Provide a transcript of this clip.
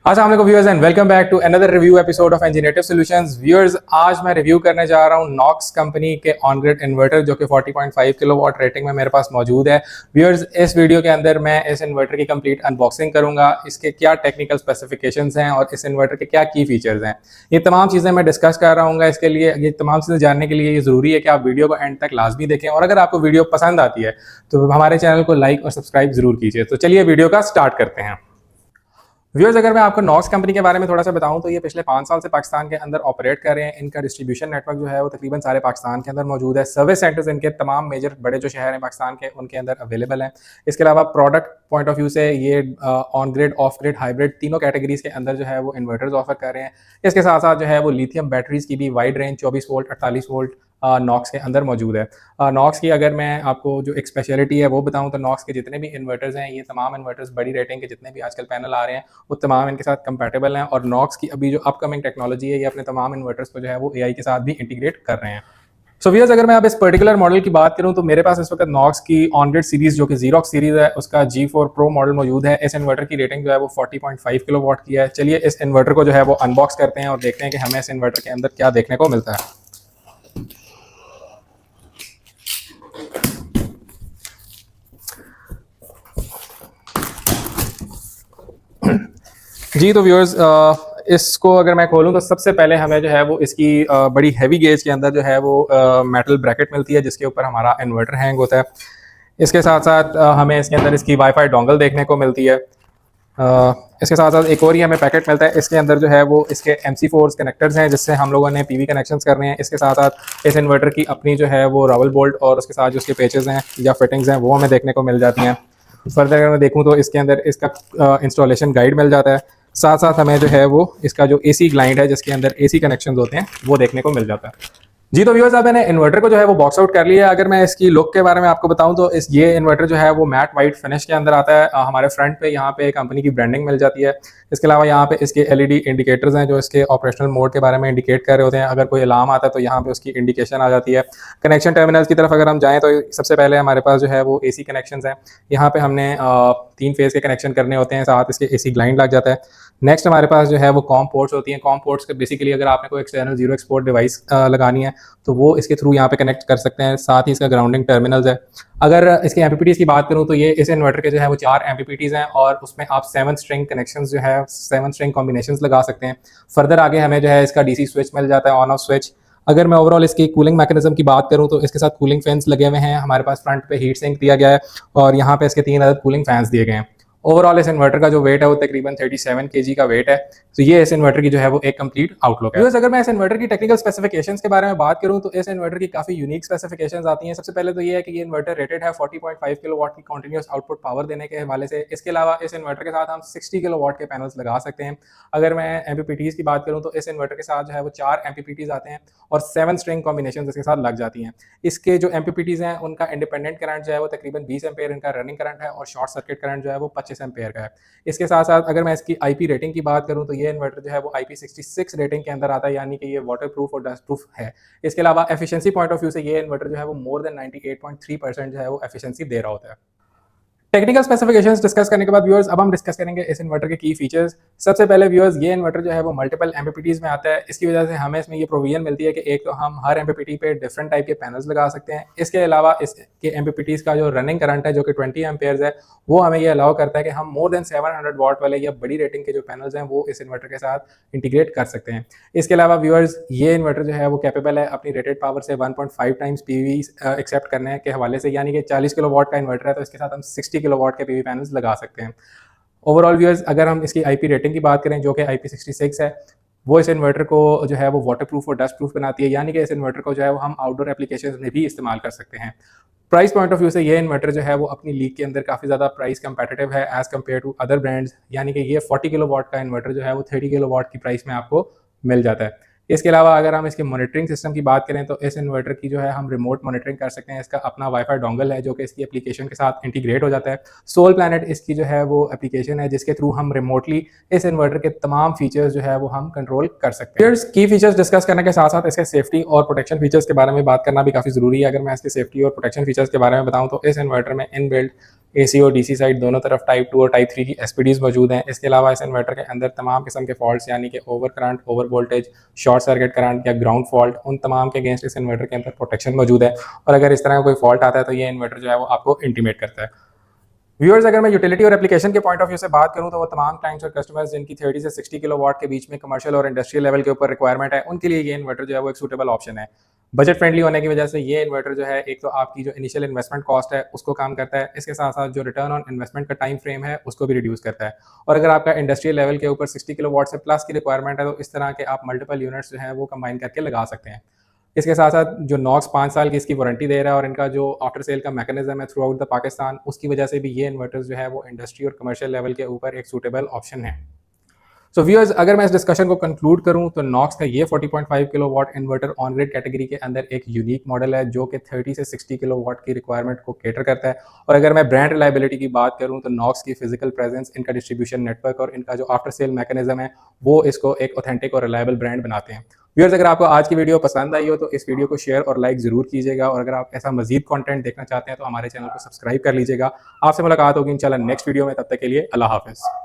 अस्सलाम वालेकुम viewers and welcome back to another review episode of engineering solutions. Viewers, आज मैं रिव्यू करने जा रहा हूं नॉक्स कंपनी के ऑन ग्रिड इन्वर्टर जो कि 40.5 किलोवाट रेटिंग में मेरे पास मौजूद है। व्यूअर्स, इस वीडियो के अंदर मैं इस इन्वर्टर की कंप्लीट अनबॉक्सिंग करूंगा, इसके क्या टेक्निकल स्पेसिफिकेशंस हैं और इस इन्वर्टर के क्या की फीचर्स हैं, ये तमाम चीज़ें मैं डिस्कस कर रहा हूँ। इसके लिए ये तमाम चीज़ें जानने के लिए ये ज़रूरी है कि आप वीडियो को एंड तक लाजमी देखें और अगर आपको वीडियो पसंद आती है तो हमारे चैनल को लाइक और सब्सक्राइब जरूर कीजिए। तो चलिए वीडियो का स्टार्ट करते हैं। व्यूअर्स, अगर मैं आपको नॉक्स कंपनी के बारे में थोड़ा सा बताऊं तो ये पिछले 5 साल से पाकिस्तान के अंदर ऑपरेट कर रहे हैं। इनका डिस्ट्रीब्यूशन नेटवर्क जो है वो तकरीबन सारे पाकिस्तान के अंदर मौजूद है। सर्विस सेंटर्स इनके तमाम मेजर बड़े जो शहर हैं पाकिस्तान के उनके अंदर अवेलेबल हैं। इसके अलावा प्रोडक्ट पॉइंट ऑफ व्यू से ये on grid, of grid, hybrid तीनों कैटेगरीज के अंदर जो है वो इन्वर्टर्स ऑफर कर रहे हैं। इसके साथ साथ जो है वो लिथियम बैटरीज की भी wide range 24 volt 48 volt Knox के अंदर मौजूद है। नॉक्स की अगर मैं आपको जो एक स्पेशलिटी है वो बताऊं तो नॉक्स के जितने भी इन्वर्टर्स हैं, ये तमाम इन्वर्टर्स बड़ी रेटिंग के जितने भी आजकल पैनल आ रहे हैं वो तमाम इनके साथ कंपैटिबल हैं। और नॉक्स की अभी जो अपकमिंग टेक्नोलॉजी है ये अपने तमाम इन्वर्टर्स को जो है वो एआई के साथ भी इंटीग्रेट कर रहे हैं। सो व्यूअर्स, अगर मैं अब इस पर्टिकुलर मॉडल की बात करूं तो मेरे पास इस वक्त नॉक्स की ऑन ग्रिड सीरीज जो कि जीरोक्स सीरीज है उसका G4 Pro मॉडल मौजूद है। इस इन्वर्टर की रेटिंग जो है वो 40.5 किलोवाट की है। चलिए इस इन्वर्टर को जो है वो अनबॉक्स करते हैं और देखते हैं कि हमें इस इन्वर्टर के अंदर क्या देखने को मिलता है। जी तो व्यूअर्स, इसको अगर मैं खोलूं तो सबसे पहले हमें जो है वो इसकी बड़ी हैवी गेज के अंदर जो है वो मेटल ब्रैकेट मिलती है जिसके ऊपर हमारा इन्वर्टर हैंग होता है। इसके साथ साथ हमें इसके अंदर इसकी वाईफाई डोंगल देखने को मिलती है। इसके साथ साथ एक और ही हमें पैकेट मिलता है। इसके अंदर जो है वो इसके MC4 कनेक्टर्स हैं जिससे हम लोगों ने PV कनेक्शंस करने हैं। इसके साथ साथ इस इन्वर्टर की अपनी जो है वो रावल बोल्ट और उसके साथ जो उसके पेचेस हैं या फिटिंग्स हैं वो हमें देखने को मिल जाती हैं। फर्दर अगर मैं देखूँ तो इसके अंदर इसका इंस्टॉलेशन गाइड मिल जाता है। साथ साथ हमें जो है वो इसका जो AC ग्लाइंड है जिसके अंदर AC कनेक्शंस होते हैं वो देखने को मिल जाता है। जी तो व्यूअर्स, अब मैंने इन्वर्टर को जो है वो बॉक्स आउट कर लिया है। अगर मैं इसकी लुक के बारे में आपको बताऊं तो ये इन्वर्टर जो है वो मैट वाइट फिनिश के अंदर आता है। हमारे फ्रंट पे यहाँ पे कंपनी की ब्रांडिंग मिल जाती है। इसके अलावा यहाँ पे इसके LED इंडिकेटर्स हैं जो इसके ऑपरेशनल मोड के बारे में इंडिकेट कर रहे होते हैं। अगर कोई अलार्म आता है तो यहाँ पे उसकी इंडिकेशन आ जाती है। कनेक्शन टर्मिनल्स की तरफ अगर हम जाएँ तो सबसे पहले हमारे पास जो है वो AC कनेक्शन है। यहाँ पे हमने 3 फेज के कनेक्शन करने होते हैं, साथ इसके AC ग्लाइंड लग जाता है। नेक्स्ट हमारे पास जो है वो कॉम पोर्ट्स होती हैं। कॉम पोर्ट्स के बेसिकली अगर आपने कोई एक्सटर्नल जीरो एक्सपोर्ट डिवाइस लगानी है तो वो इसके थ्रू यहाँ पे कनेक्ट कर सकते हैं। साथ ही इसका ग्राउंडिंग टर्मिनल्स है। अगर इसके MPPTs की बात करूँ तो ये इस इन्वर्टर के जो है वो 4 MPPTs हैं और उसमें आप 7 स्ट्रिंग कनेक्शंस जो है 7 स्ट्रिंग कॉम्बिनेशंस लगा सकते हैं। फर्दर आगे हमें जो है इसका DC स्विच मिल जाता है, ऑन ऑफ स्विच। अगर मैं ओवरऑल इसकी कूलिंग मैकेनिज्म की बात करूं तो इसके साथ कूलिंग फैंस लगे हुए हैं। हमारे पास फ्रंट पे हीट सिंक दिया गया है और यहाँ पे इसके 3 अदर कूलिंग फैंस दिए गए हैं। ओवरऑल इस इन्वर्टर का जो वेट है वो तकरीबन 37 kg का वेट है। तो ये इस इन्वर्टर की जो है वो एक कंप्लीट आउटलुक है। अगर मैं इस इन्वर्टर की टेक्निकल स्पेसिफिकेशंस के बारे में बात करूं तो इस इन्वर्टर की काफी यूनिक स्पेसिफिकेशंस आती हैं। सबसे पहले तो ये है कि ये इन्वर्टर रेटेड है 40.5 किलोवाट की कंटीन्यूअस आउटपुट पावर देने के हवाले से। इसके अलावा इस इन्वर्टर के साथ हम 60 किलोवाट के पैनल्स लगा सकते हैं। अगर मैं MPPTs की बात करूं तो इस इन्वर्टर के साथ जो है वो 4 MPPTs आते हैं और 7 स्ट्रिंग कॉम्बिनेशन इसके साथ लग जाती हैं। इसके जो MPPTs हैं उनका इंडिपेंडेंट करंट जो है वो तकरीबन 20 एम्पेयर इनका रनिंग करंट है और शॉर्ट सर्किट करंट जो है वो 25 एम्पेयर का है। इसके साथ साथ अगर मैं इसकी IP रेटिंग की बात करूं तो ये इन्वर्टर जो है वो IP66 रेटिंग के अंदर आता है, यानी कि ये वाटर प्रूफ और डस्ट प्रूफ है। इसके अलावा एफिशिएंसी पॉइंट ऑफ व्यू से ये इन्वर्टर जो है वो मोर देन 98.3% जो है वो एफिशिएंसी दे रहा होता है। टेक्निकल स्पेसिफिकेशंस डिस्कस करने के बाद व्यूअर्स अब हम डिस्कस करेंगे इस इन्वर्टर के की फीचर्स। सबसे पहले व्यूअर्स, ये इन्वर्टर जो है वो मल्टीपल MPPTs में आता है। इसकी वजह से हमें इसमें ये प्रोविजन मिलती है कि एक तो हम हर MPPT पे डिफरेंट टाइप के पैनल्स लगा सकते हैं। इसके अलावा इसके MPPTs का जो रनिंग करंट है जो कि 20 एम्पेयर्स है वो हमें ये अलाउ करता है कि हम मोर देन 700 वाट वाले या बड़ी रेटिंग के जो पैनल्स हैं वो इस इन्वर्टर के साथ इंटीग्रेट कर सकते हैं। इसके अलावा व्यूअर्स, ये इन्वर्टर जो है वो कैपेबल है अपनी रेटेड पावर से 1.5 टाइम्स PV एक्सेप्ट करने के हवाले से, यानी कि 40 किलोवाट का इन्वर्टर है तो इसके साथ हम 60 किलोवाट के PV पैनल्स लगा सकते हैं। ओवरऑल व्यूअर्स, अगर हम इसकी IP रेटिंग की बात करें जो कि IP66 है, वो इस इन्वर्टर को जो है वो वाटर प्रूफ और डस्ट प्रूफ बनाती है, यानी कि इस इन्वर्टर को जो है वो हम आउटडोर एप्लीकेशंस में भी इस्तेमाल कर सकते हैं। प्राइस पॉइंट ऑफ व्यू से ये इन्वर्टर जो है वो अपनी लीग के अंदर काफ़ी ज़्यादा प्राइस कंपेटिटिव है as compare to other brands, यानी कि ये 40 किलोवाट का इन्वर्टर जो है वो 30 किलोवाट की प्राइस में आपको मिल जाता है। इसके अलावा अगर हम इसके मॉनिटरिंग सिस्टम की बात करें तो इस इन्वर्टर की जो है हम रिमोट मॉनिटरिंग कर सकते हैं। इसका अपना वाईफाई डोंगल है जो कि इसकी एप्लीकेशन के साथ इंटीग्रेट हो जाता है। सोल प्लैनेट इसकी जो है वो एप्लीकेशन है जिसके थ्रू हम रिमोटली इस इन्वर्टर के तमाम फीचर्स जो है वो हम कंट्रोल कर सकते हैं। की फीचर्स डिस्कस करने के साथ साथ इसके सेफ्टी और प्रोटेक्शन फीचर्स के बारे में बात करना भी काफ़ी ज़रूरी है। अगर मैं इसके सेफ्टी और प्रोटेक्शन फीचर्स के बारे में बताऊँ तो इस इन्वर्टर में इनबिल्ट AC और DC साइड दोनों तरफ टाइप 2 और टाइप 3 की SPDs मौजूद हैं। इसके अलावा इस इन्वर्टर के अंदर तमाम किस्म के फॉल्ट्स यानी कि over current, over voltage, short circuit current या ग्राउंड फॉल्ट, उन तमाम के अगेंस्ट इस इन्वर्टर के अंदर प्रोटेक्शन मौजूद है। और अगर इस तरह का कोई फॉल्ट आता है तो ये इन्वर्टर जो है वो आपको इंटीमेट करता है। व्यूअर्स, अगर मैं यूटिलिटी और एप्लीकेशन के पॉइंट ऑफ व्यू से बात करूं तो वो तमाम क्लाइंट्स और कस्टमर्स जिनकी 30 से 60 किलो वाट के बीच में कमर्शियल और इंडस्ट्रियल लेवल के ऊपर रिक्वायरमेंट है, उनके लिए ये इन्वर्टर जो है वो एक सूटेबल ऑप्शन है। बजट फ्रेंडली होने की वजह से ये इन्वर्टर जो है एक तो आपकी जो इनिशियल इन्वेस्टमेंट कॉस्ट है उसको कम करता है, इसके साथ साथ जो रिटर्न ऑन इन्वेस्टमेंट का टाइम फ्रेम है उसको भी रिड्यूस करता है। और अगर आपका इंडस्ट्रियल लेवल के ऊपर 60 किलो वाट से प्लस की रिक्वायरमेंट है तो इस तरह के आप मल्टीपल यूनिट्स जो है वो कंबाइन करके लगा सकते हैं। इसके साथ साथ जो नॉक्स 5 साल की इसकी वारंटी दे रहा है और इनका जो आफ्टर सेल का मैकेनिज्म है थ्रू आउट द पाकिस्तान, उसकी वजह से भी ये इन्वर्टर्स जो है वो इंडस्ट्री और कमर्शियल लेवल के ऊपर एक सूटेबल ऑप्शन है। सो व्यूअर्स, अगर मैं इस डिस्कशन को कंक्लूड करूं तो नॉक्स का ये 40.5 kilowatt inverter on grid category के अंदर एक यूनिक मॉडल है जो कि 30 से 60 किलो वाट की रिक्वायरमेंट को केटर करता है। और अगर मैं ब्रांड रिलायबिलिटी की बात करूं तो नॉक्स की फिजिकल प्रेजेंस, इनका डिस्ट्रीब्यूशन नेटवर्क और इनका जो आफ्टर सेल मैकेनिज्म है वो इसको एक ऑथेंटिक और रिलायबल ब्रांड बनाते हैं। व्यूअर्स, अगर आपको आज की वीडियो पसंद आई हो तो इस वीडियो को शेयर और लाइक जरूर कीजिएगा, और अगर आप ऐसा मजीद कंटेंट देखना चाहते हैं तो हमारे चैनल को सब्सक्राइब कर लीजिएगा। आपसे मुलाकात होगी इंशाल्लाह नेक्स्ट वीडियो में, तब तक के लिए अल्लाह हाफिज़।